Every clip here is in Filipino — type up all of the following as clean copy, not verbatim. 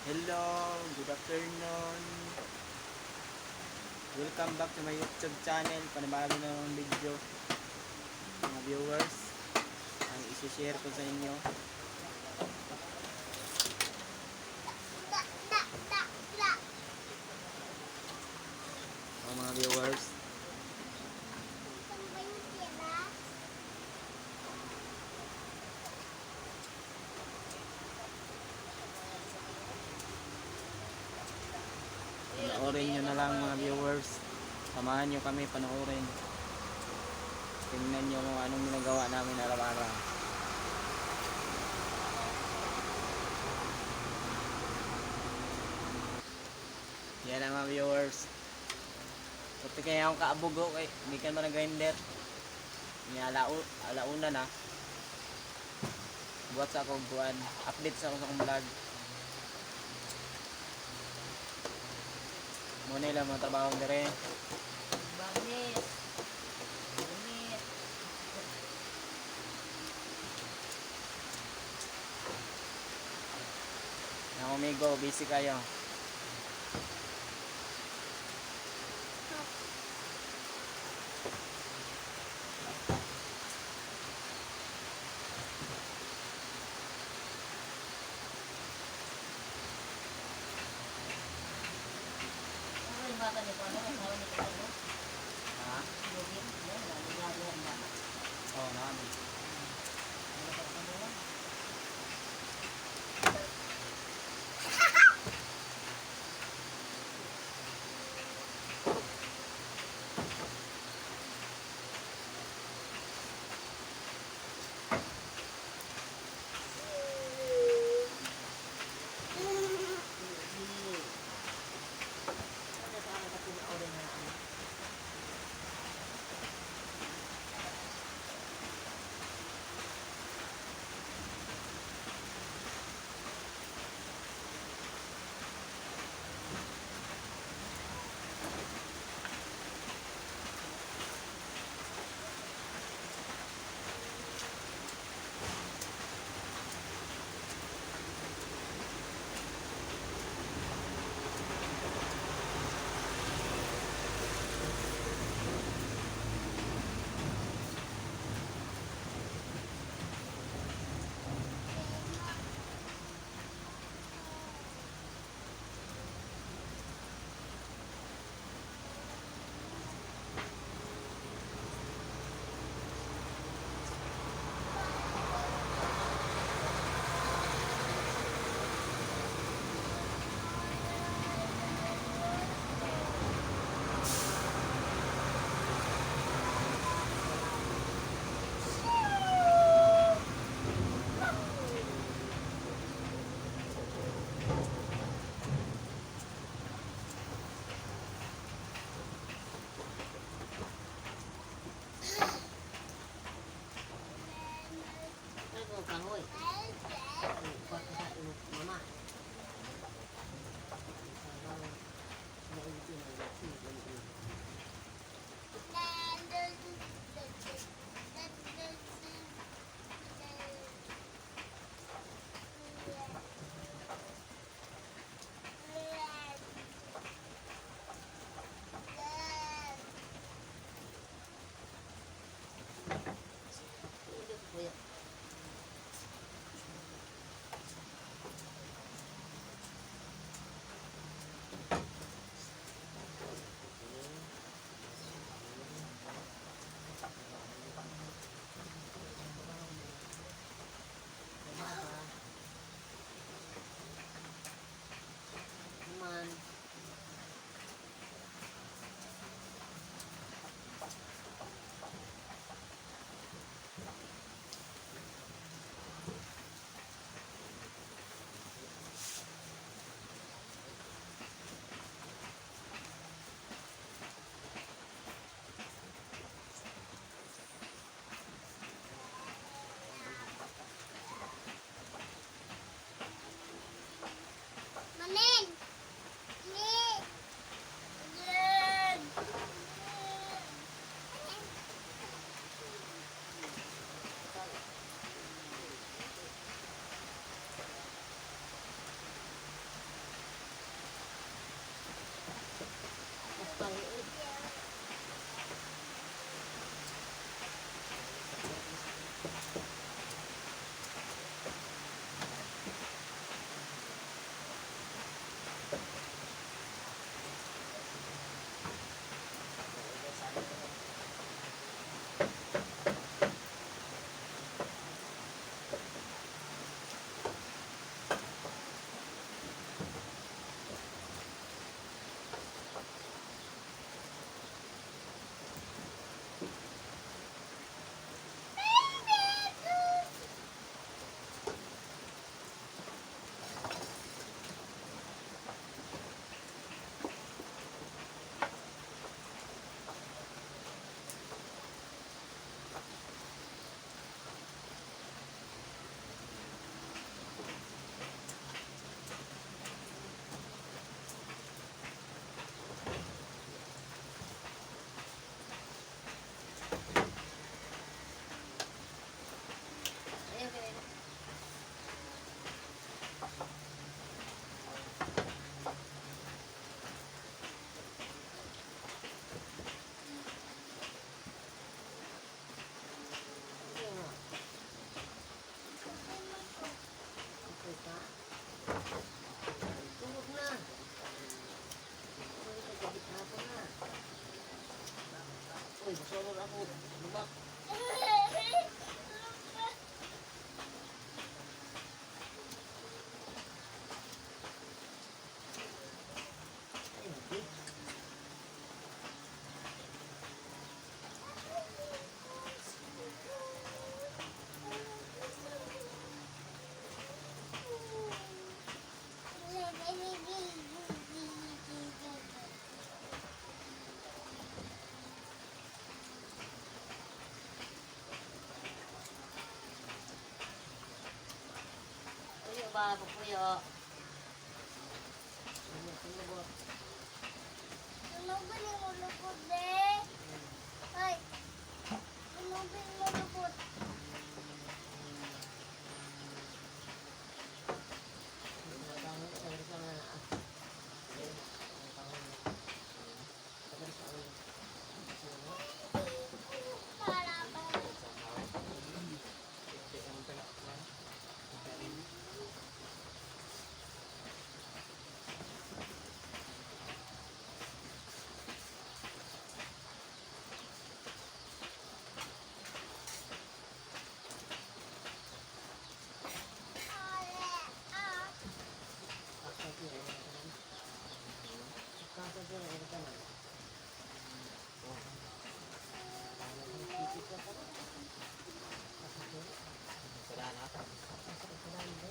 Hello, good afternoon. Welcome back to my YouTube channel. Panibago na ng video, mga viewers. Ang isi-share ko sa inyo. Mga viewers. Panoorin nyo na lang mga viewers. Samahan nyo kami panoorin. Tingnan nyo kung anong ginagawa namin araw-araw. Yan ang mga viewers. Pati kaya akong kaabugo kay hindi ka man nag-grinder. Alauna na. Buat sa akong buwan. Update sa akong vlog. Muna lang mga trabaho dire. Bagnet. Bagnet. Ang umigo, busy kayo. Ano yung bata ni Pano? Asawa ni Pano? Ha? Lugin? Yan, lalo ang bata. Oo, namin. Ano ka pa mo? Ano sa akin kasi na-order na natin? pa, pupuyo. Tinubot. Tinubin mo lupot, be. Ay. Tinubin mo lupot. Para ba? Sada na.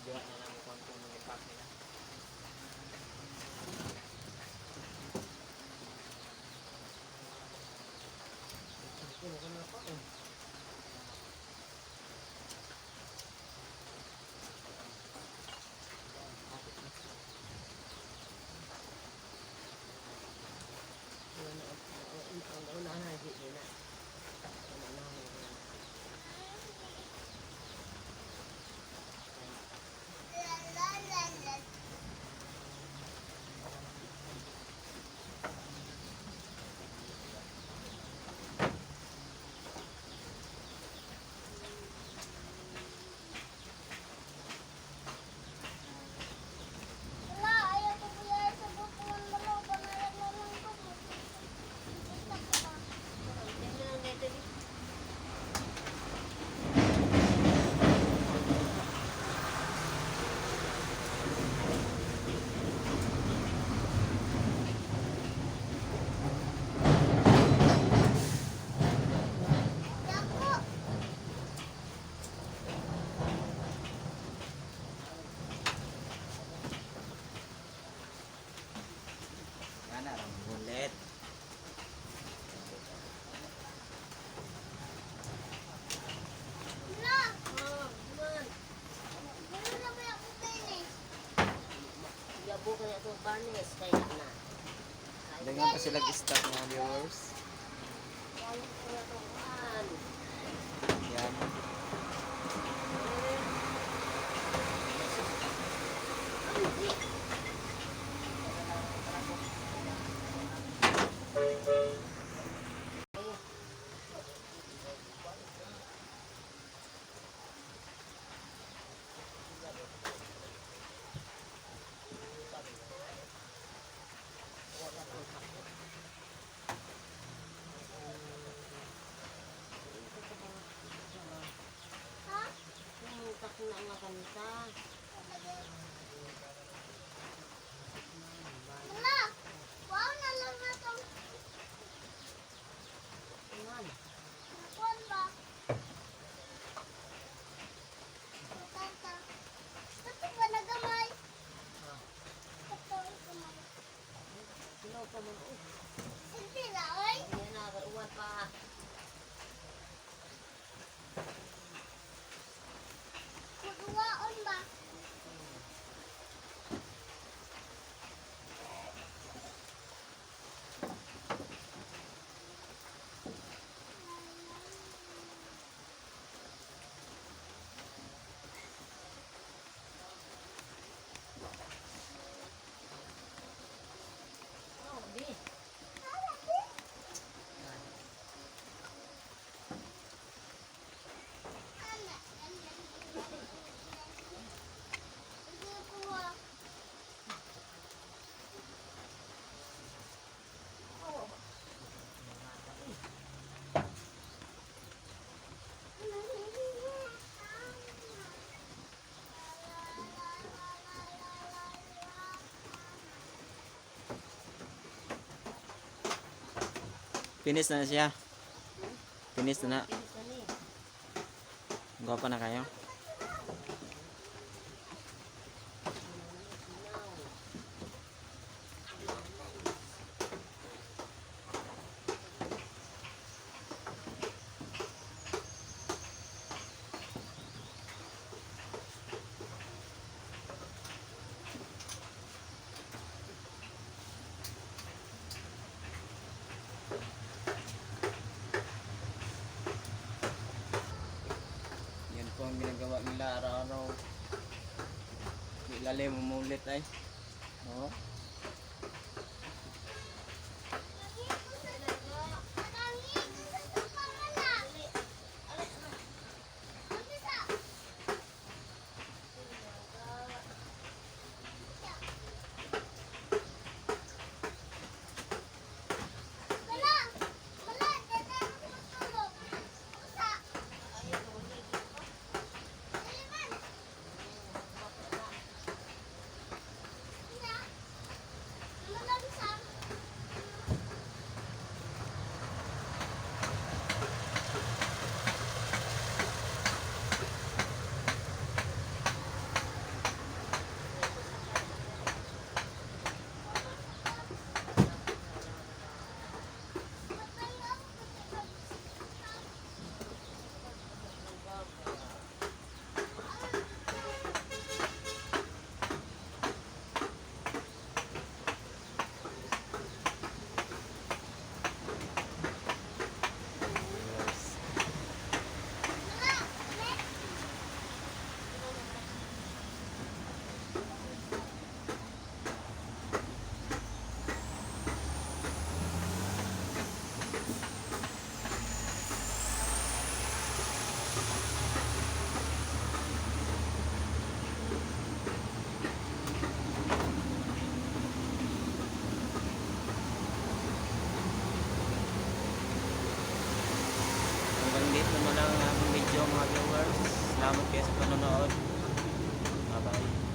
Diwa na lang kung ano yung pack nila. La la la la. Wala, ayaw ko pala sa bukuan mo lang. Pangarap na lang ko. Gusto ko ba? Tingnan ang dito. Dako. Yan na, ulit. Wala. Oh, man. Wala na ba ako finish? Yabo ka na itong barnes. Kaya na. Ganyan pa sila stock mga viewers. Kaya ko na itong kan. Yan. Ha? Pumuntak na nga kanta. Wala. Wow, nalang na itong Ayan. bukuan ba? Tata. Ito ba nagamay? Ito, gamay. Silaw pa man. Oh, Hindi na, oy. ayan na. Uwan pa. Kuduwaon ba? Oh, di. Finish na siya. Finish na na. Pinis na ni. Gwapa na kayo. Lalim umulit ay. Oh. Hanggang dito na lang ang aking video mga viewers. Salamat kayo sa panonood. Bye bye.